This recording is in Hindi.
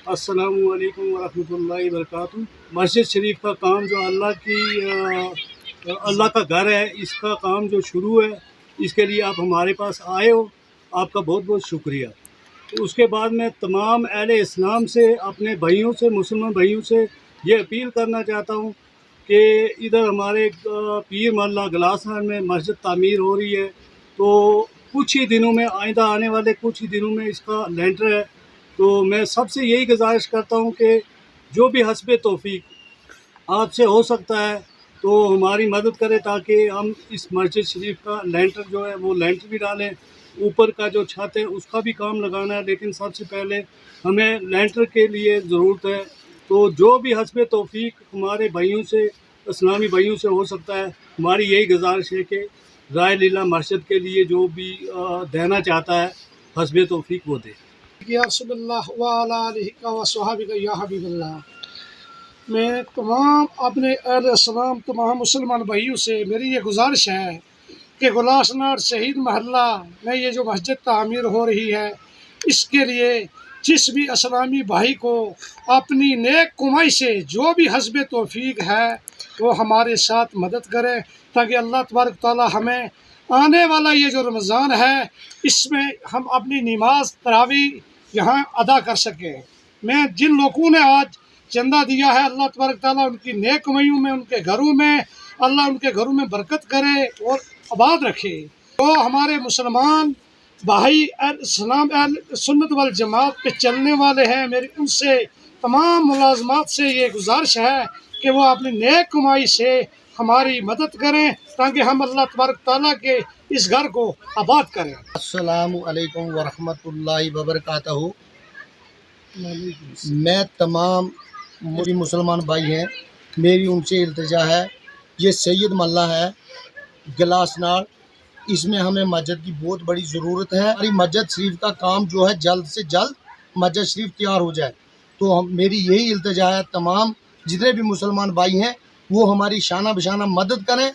अस्सलामु अलैकुम वरहमतुल्लाहि वबरकातुहू। मस्जिद शरीफ का काम जो अल्लाह का घर है, इसका काम जो शुरू है, इसके लिए आप हमारे पास आए हो, आपका बहुत बहुत शुक्रिया। तो उसके बाद मैं तमाम अहले इस्लाम से, अपने भाइयों से, मुसलमान भाइयों से ये अपील करना चाहता हूँ कि इधर हमारे पीर महल्ला गलासनार में मस्जिद तामीर हो रही है। तो कुछ ही दिनों में, आइंदा आने वाले कुछ ही दिनों में इसका लेंटर है। तो मैं सबसे यही गुजारिश करता हूँ कि जो भी हस्बे तौफीक आपसे हो सकता है तो हमारी मदद करें, ताकि हम इस मस्जिद शरीफ का लेंटर जो है वो लेंटर भी डालें। ऊपर का जो छत है उसका भी काम लगाना है, लेकिन सबसे पहले हमें लेंटर के लिए ज़रूरत है। तो जो भी हस्बे तौफीक हमारे भाइयों से, इस्लामी भाइयों से हो सकता है, हमारी यही गुजारिश है कि राय लीला मस्जिद के लिए जो भी देना चाहता है हस्बे तौफीक वो दे। या रसूलल्लाह व अला आलिहि व सहाबिका या हबीबल्लाह। मैं तमाम अपने अहले इस्लाम, तमाम मुसलमान भाइयों से मेरी ये गुजारिश है कि गलासनार शहीद महल्ला में ये जो मस्जिद तामीर हो रही है, इसके लिए जिस भी इस्लामी भाई को अपनी नेक कमाई से जो भी हस्बे तौफीक है वो हमारे साथ मदद करे, ताकि अल्लाह तबारक तआला हमें आने वाला ये जो रमज़ान है इसमें हम अपनी नमाज तरावी यहाँ अदा कर सकें। मैं जिन लोगों ने आज चंदा दिया है, अल्लाह तबारक तआला उनकी नेक कमाइयों में, उनके घरों में अल्लाह उनके घरों में बरकत करे और आबाद रखे। तो हमारे मुसलमान भाई इस्लाम सुन्नत वल जमात पे चलने वाले हैं, मेरी उनसे तमाम मुलाजमात से ये गुजारिश है कि वो अपनी नेक कमाई से हमारी मदद करें, ताकि हम अल्लाह तबारक तआला के इस घर को आबाद करें। अस्सलामु अलैकुम वरहमतुल्लाहि वबरकातुहू। मैं तमाम मेरी मुसलमान भाई हैं, मेरी उनसे इल्तिजा है, ये सैयद महल्ला है गलासनार, इसमें हमें मस्जिद की बहुत बड़ी ज़रूरत है। हमारी मस्जिद शरीफ का काम जो है जल्द से जल्द मस्जिद शरीफ तैयार हो जाए। तो हम मेरी यही इल्तिजा है, तमाम जितने भी मुसलमान भाई हैं वो हमारी शाना बशाना मदद करें।